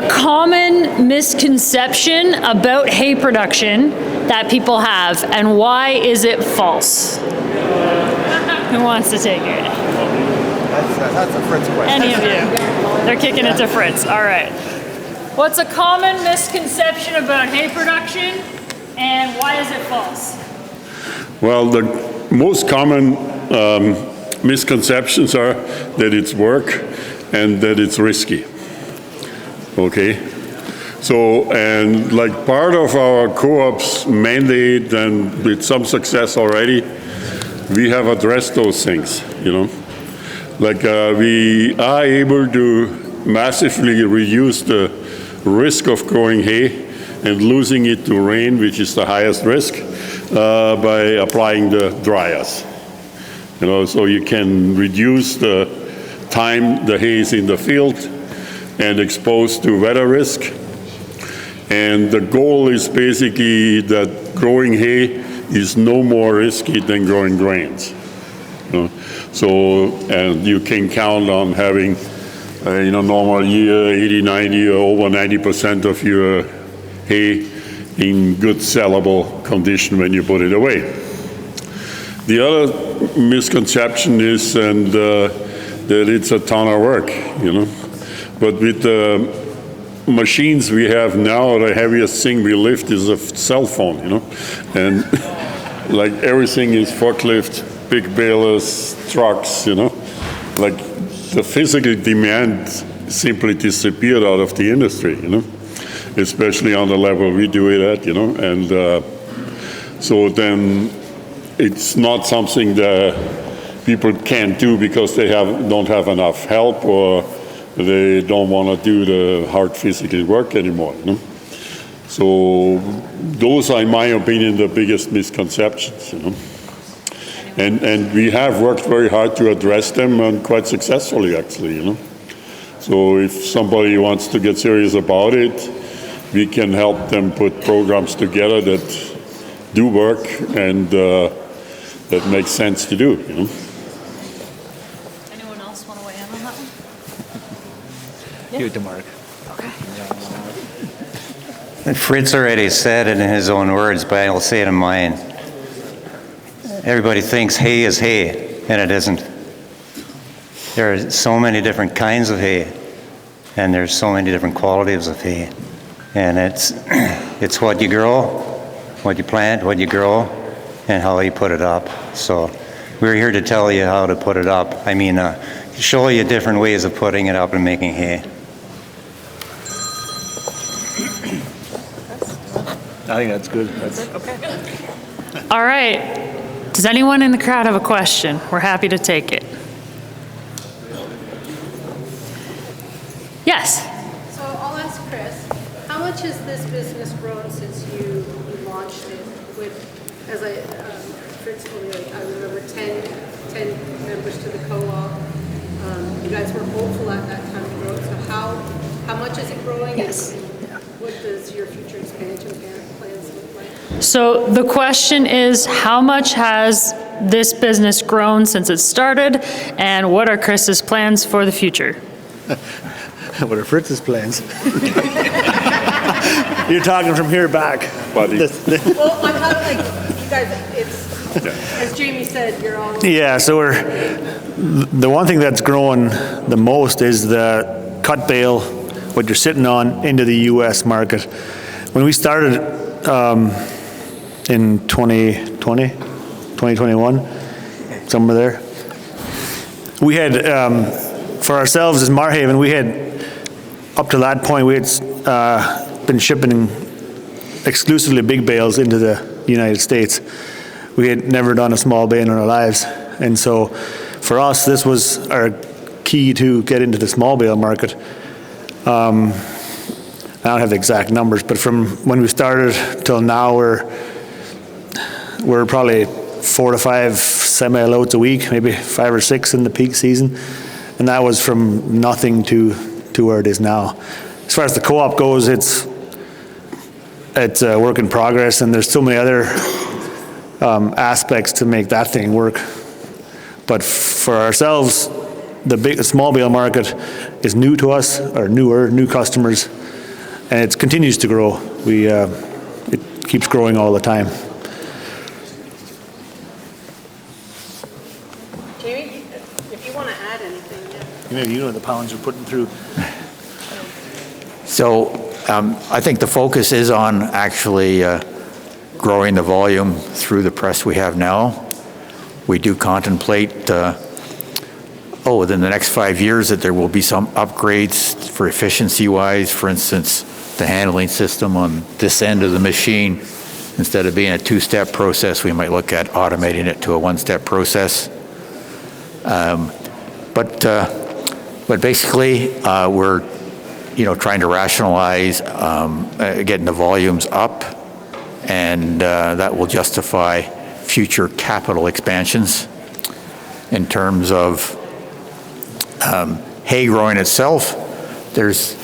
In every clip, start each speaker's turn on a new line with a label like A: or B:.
A: a common misconception about hay production that people have, and why is it false? Who wants to take it?
B: That's a Fritz question.
A: Any of you? They're kicking it to Fritz. All right. What's a common misconception about hay production, and why is it false?
C: Well, the most common misconceptions are that it's work and that it's risky. Okay? So, and like part of our co-op's mandate, and with some success already, we have addressed those things, you know. Like we are able to massively reduce the risk of growing hay and losing it to rain, which is the highest risk, by applying the dryers. You know, so you can reduce the time the hay is in the field and exposed to weather risk. And the goal is basically that growing hay is no more risky than growing grains. You know? So, and you can count on having, in a normal year, 80, 90, or over 90% of your hay in good sellable condition when you put it away. The other misconception is that it's a ton of work, you know. But with the machines we have now, the heaviest thing we lift is a cell phone, you know. And like everything is forklift, big balers, trucks, you know. Like the physical demand simply disappeared out of the industry, you know, especially on the level we do it at, you know. And so then it's not something that people can't do because they don't have enough help, or they don't want to do the hard physical work anymore, you know? So those are, in my opinion, the biggest misconceptions, you know. And we have worked very hard to address them, and quite successfully, actually, you know. So if somebody wants to get serious about it, we can help them put programs together that do work and that makes sense to do, you know.
A: Anyone else want to weigh in on that one?
B: Give it to Mark.
A: Okay.
D: Fritz already said it in his own words, but I'll say it in mine. Everybody thinks hay is hay, and it isn't. There are so many different kinds of hay, and there's so many different qualities of hay. And it's what you grow, what you plant, what you grow, and how you put it up. So we're here to tell you how to put it up. I mean, show you different ways of putting it up and making hay.
B: I think that's good. That's
A: Okay. All right. Does anyone in the crowd have a question? We're happy to take it. Yes.
E: So I'll ask Chris, how much has this business grown since you launched it? With, as Fritz told me, I remember 10 members to the co-op. You guys were hopeful at that time to grow. So how much is it growing?
A: Yes.
E: And what does your future expansion plans look like?
A: So the question is, how much has this business grown since it started, and what are Chris's plans for the future?
B: what are Fritz's plans? You're talking from here back.
C: Buddy.
E: Well, I'm kind of like, you guys, as Jamie said, you're all...
B: Yeah, so the one thing that's growing the most is the cut bale, what you're sitting on, into the U.S. market. When we started in 2020, 2021, somewhere there, we had, for ourselves as Marhaven, we had, up to that point, we had been shipping exclusively big bales into the United States. We had never done a small bale in our lives. And so for us, this was our key to get into the small bale market. I don't have the exact numbers, but from when we started till now, we're probably 4 to 5 semi-loads a week, maybe 5 or 6 in the peak season. And that was from nothing to where it is now. As far as the co-op goes, it's a work in progress, and there's so many other aspects to make that thing work. But for ourselves, the small bale market is new to us, or new customers, and it continues to grow. It keeps growing all the time.
E: Jamie, if you want to add anything, yeah.
B: You know the pounds we're putting through.
F: So I think the focus is on actually growing the volume through the press we have now. We do contemplate, within the next 5 years, that there will be some upgrades for efficiency-wise. For instance, the handling system on this end of the machine, instead of being a two-step process, we might look at automating it to a one-step process. But basically, we're trying to rationalize getting the volumes up, and that will justify future capital expansions. In terms of hay growing itself, there's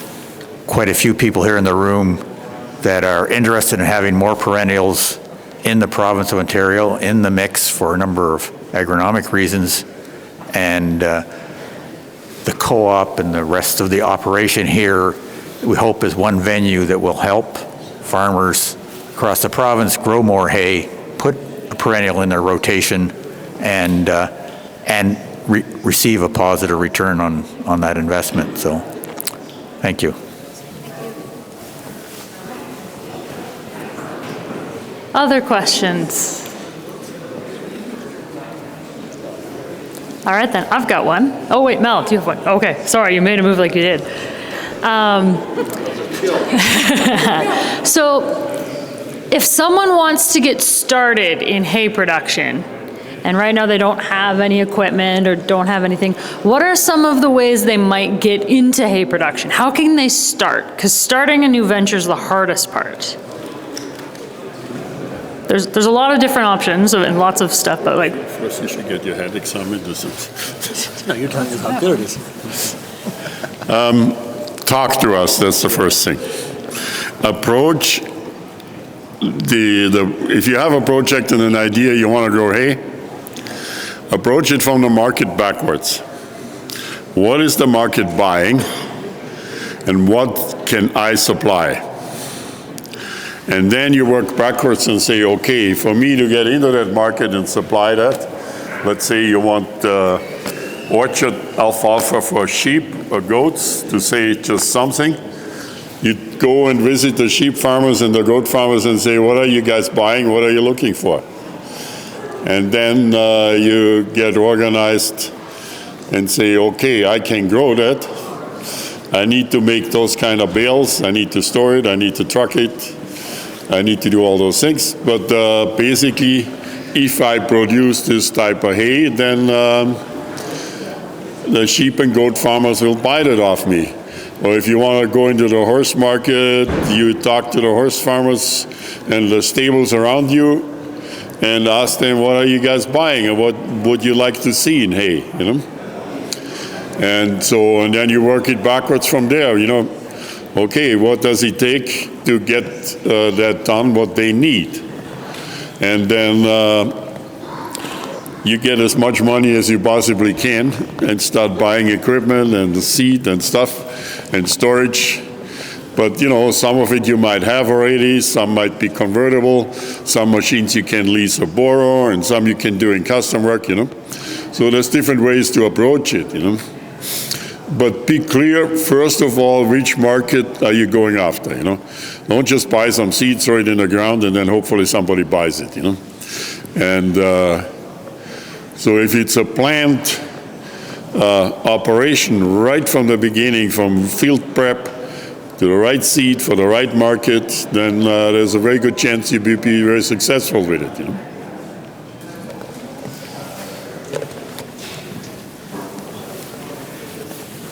F: quite a few people here in the room that are interested in having more perennials in the province of Ontario in the mix for a number of agronomic reasons, and the co-op and the rest of the operation here, we hope, is one venue that will help farmers across the province grow more hay, put a perennial in their rotation, and receive a positive return on that investment. So, thank you.
A: Other questions? All right, then, I've got one. Oh, wait, Mel, do you have one? Okay, sorry, you made a move like you did. So, if someone wants to get started in hay production, and right now they don't have any equipment or don't have anything, what are some of the ways they might get into hay production? How can they start? Because starting a new venture is the hardest part. There's a lot of different options and lots of stuff, but like...
C: First you should get your head examined.
B: No, you're telling us how good it is.
C: Talk to us, that's the first thing. Approach if you have a project and an idea you want to grow hay, approach it from the market backwards. What is the market buying, and what can I supply? And then you work backwards and say, okay, for me to get into that market and supply that, let's say you want orchard alfalfa for sheep or goats, to say just something. You go and visit the sheep farmers and the goat farmers and say, what are you guys buying? What are you looking for? And then you get organized and say, okay, I can grow that. I need to make those kind of bales. I need to store it. I need to truck it. I need to do all those things. But basically, if I produce this type of hay, then the sheep and goat farmers will buy it off me. Or if you want to go into the horse market, you talk to the horse farmers and the stables around you and ask them, what are you guys buying and what would you like to see in hay, And then you work it backwards from there, Okay, what does it take to get that done, what they need? And then you get as much money as you possibly can and start buying equipment and the seed and stuff and storage. But, some of it you might have already, some might be convertible, some machines you can lease or borrow, and some you can do in custom work, So there's different ways to approach it, But be clear, first of all, which market are you going after, Don't just buy some seed, throw it in the ground, and then hopefully somebody buys it, And so if it's a planned operation right from the beginning, from field prep to the right seed for the right market, then there's a very good chance you'll be very successful with it,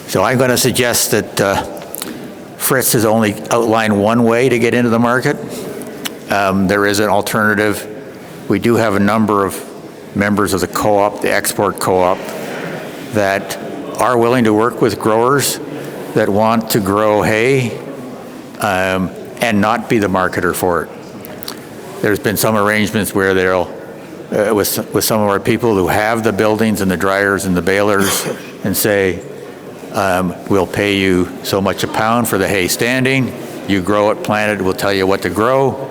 F: So I'm going to suggest that Fritz has only outlined one way to get into the market. There is an alternative. We do have a number of members of the co-op, the export co-op, that are willing to work with growers that want to grow hay and not be the marketer for it. There's been some arrangements where they'll with some of our people who have the buildings and the dryers and the balers and say, we'll pay you so much a pound for the hay standing, you grow it, plant it, we'll tell you what to grow.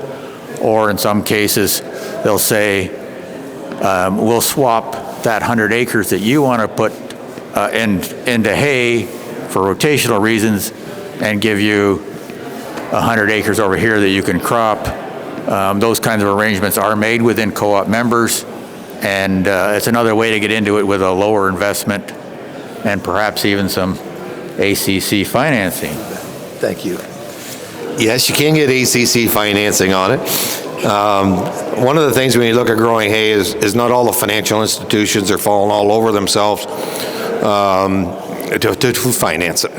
F: Or in some cases, they'll say, we'll swap that 100 acres that you want to put into hay for rotational reasons and give you 100 acres over here that you can crop. Those kinds of arrangements are made within co-op members, and it's another way to get into it with a lower investment and perhaps even some ACC financing.
G: Thank you. Yes, you can get ACC financing on it. One of the things when you look at growing hay is not all the financial institutions are falling all over themselves to finance it.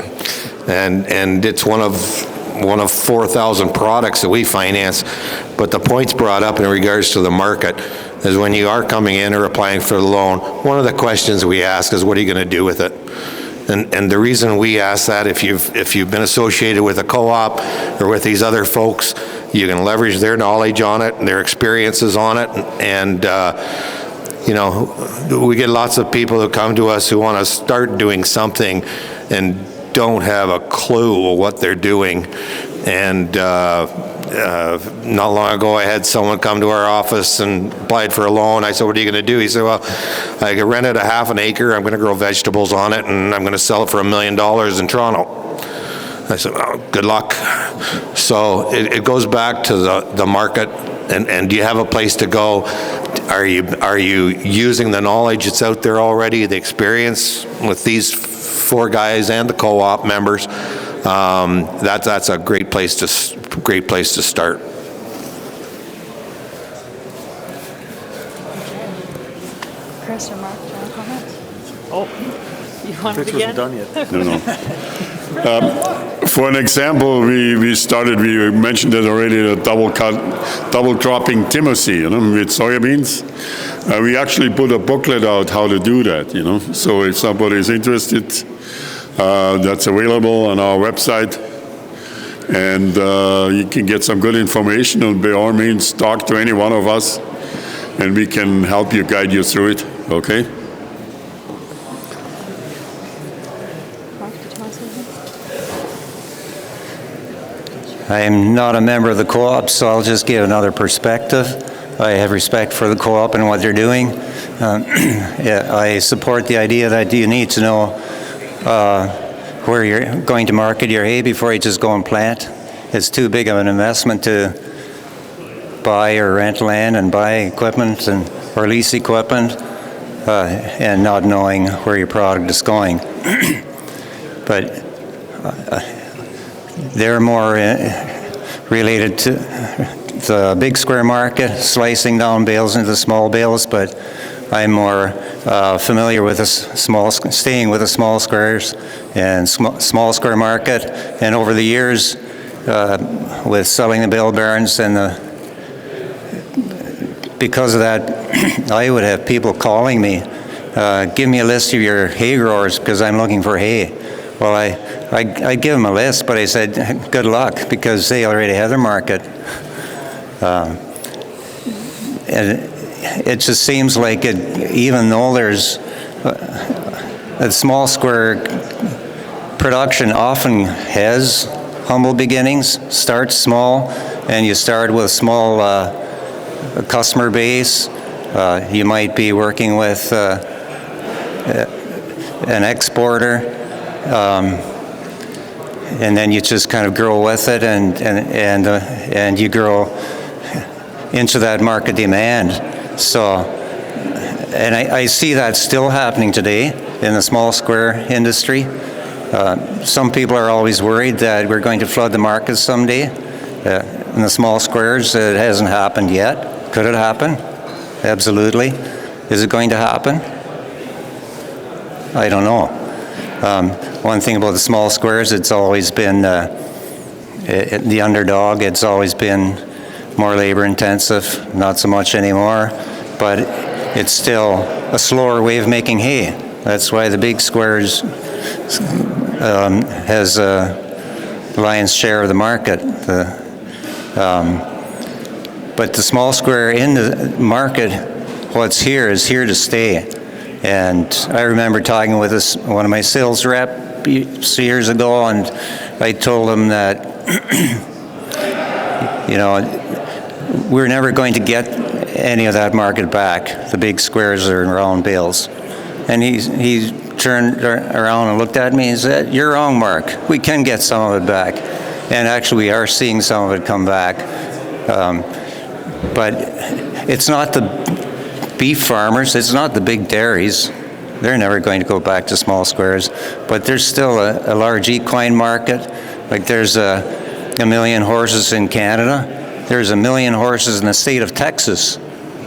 G: And it's one of 4,000 products that we finance. But the points brought up in regards to the market is when you are coming in or applying for the loan, one of the questions we ask is, what are you going to do with it? And the reason we ask that, if you've been associated with a co-op or with these other folks, you can leverage their knowledge on it and their experiences on it. And you know, we get lots of people who come to us who want to start doing something and don't have a clue of what they're doing. And not long ago, I had someone come to our office and applied for a loan. I said, what are you going to do? He said, well, I rented a half an acre. I'm going to grow vegetables on it, and I'm going to sell it for $1 million in Toronto. I said, well, good luck. So it goes back to the market, and do you have a place to go? Are you using the knowledge that's out there already, the experience with these 4 guys and the co-op members? That's a great place to start.
A: Chris or Mark, do you want to comment? Oh, you want it again?
B: Done yet.
C: No. For an example, we mentioned it already, the double cropping Timothy, with soybeans. We actually put a booklet out how to do that, So if somebody is interested, that's available on our website. And you can get some good information, and by all means, talk to any one of us, and we can help you, guide you through it, okay?
A: Mark, did you want to say something?
D: I'm not a member of the co-op, so I'll just give another perspective. I have respect for the co-op and what they're doing. Yeah, I support the idea that you need to know where you're going to market your hay before you just go and plant. It's too big of an investment to buy or rent land and buy equipment or lease equipment and not knowing where your product is going. But they're more related to the big square market, slicing down bales into small bales, but I'm more familiar with staying with the small squares and small square market. And over the years, with selling the bale barons because of that, I would have people calling me, give me a list of your hay growers because I'm looking for hay. Well, I give them a list, but I said, good luck, because they already have their market. And it just seems like even though there's a small square production often has humble beginnings, starts small, and you start with a small customer base. You might be working with an exporter, and then you just kind of grow with it, and you grow into that market demand. So, and I see that still happening today in the small square industry. Some people are always worried that we're going to flood the market someday. In the small squares, it hasn't happened yet. Could it happen? Absolutely. Is it going to happen? I don't know. One thing about the small squares, it's always been the underdog. It's always been more labor intensive, not so much anymore, but it's still a slower way of making hay. That's why the big squares has a lion's share of the market. But the small square in the market what's here is here to stay. And I remember talking with one of my sales rep years ago, and I told him that, you know, we're never going to get any of that market back, the big squares or round bales. And he turned around and looked at me and said, "You're wrong, Mark. We can get some of it back." And actually, we are seeing some of it come back. But it's not the beef farmers, it's not the big dairies. They're never going to go back to small squares. But there's still a large equine market. Like there's a million horses in Canada. There's a million horses in the state of Texas.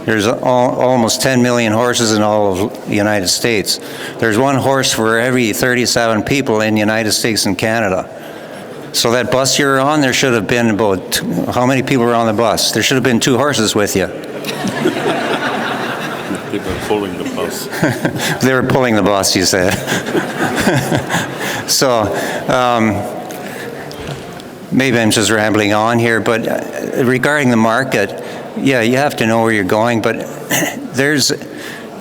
D: There's almost 10 million horses in all of the United States. There's one horse for every 37 people in the United States and Canada. So that bus you're on, there should have been about, how many people were on the bus? There should have been 2 horses with you.
C: They were pulling the bus.
D: They were pulling the bus, you said. So maybe I'm just rambling on here, but regarding the market, yeah, you have to know where you're going, but there's,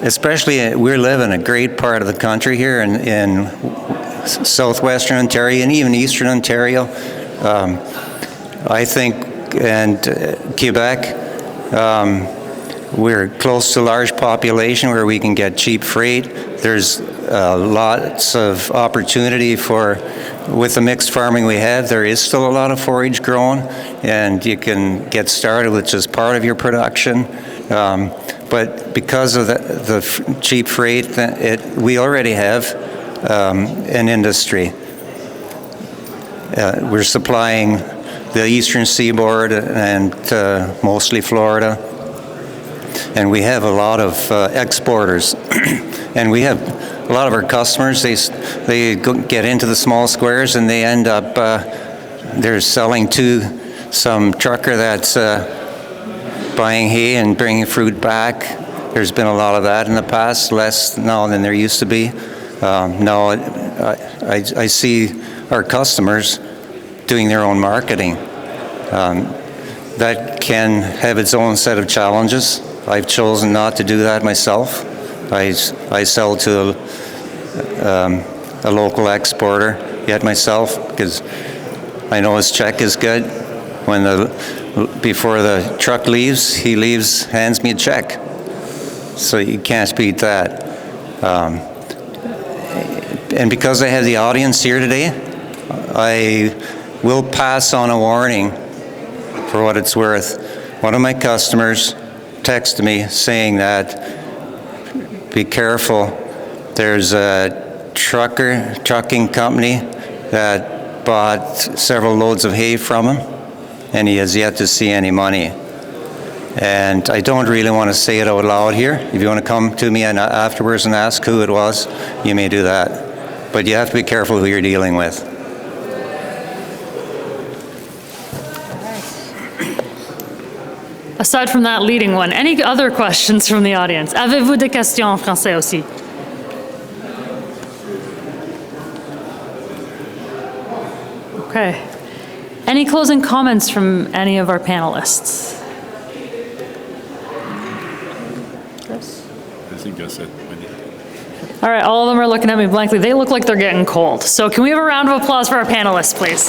D: especially, we live in a great part of the country here in southwestern Ontario and even eastern Ontario. I think, and Quebec, we're close to a large population where we can get cheap freight. There's lots of opportunity with the mixed farming we have. There is still a lot of forage grown, and you can get started with just part of your production. But because of the cheap freight, we already have an industry. We're supplying the eastern seaboard and mostly Florida. And we have a lot of exporters. And we have a lot of our customers, they get into the small squares and they end up, they're selling to some trucker that's buying hay and bringing fruit back. There's been a lot of that in the past, less now than there used to be. Now I see our customers doing their own marketing. That can have its own set of challenges. I've chosen not to do that myself. I sell to a local exporter yet myself because I know his check is good. Before the truck leaves, he leaves, hands me a check. So you can't beat that. And because I have the audience here today, I will pass on a warning for what it's worth. One of my customers texted me saying that, be careful, there's a trucking company that bought several loads of hay from him, and he has yet to see any money. And I don't really want to say it out loud here. If you want to come to me afterwards and ask who it was, you may do that. But you have to be careful who you're dealing with.
A: Aside from that leading one, any other questions from the audience? Avez-vous des questions en français aussi? Okay. Any closing comments from any of our panelists? Chris?
C: I think I said many.
A: All right, all of them are looking at me blankly. They look like they're getting cold. So can we have a round of applause for our panelists, please?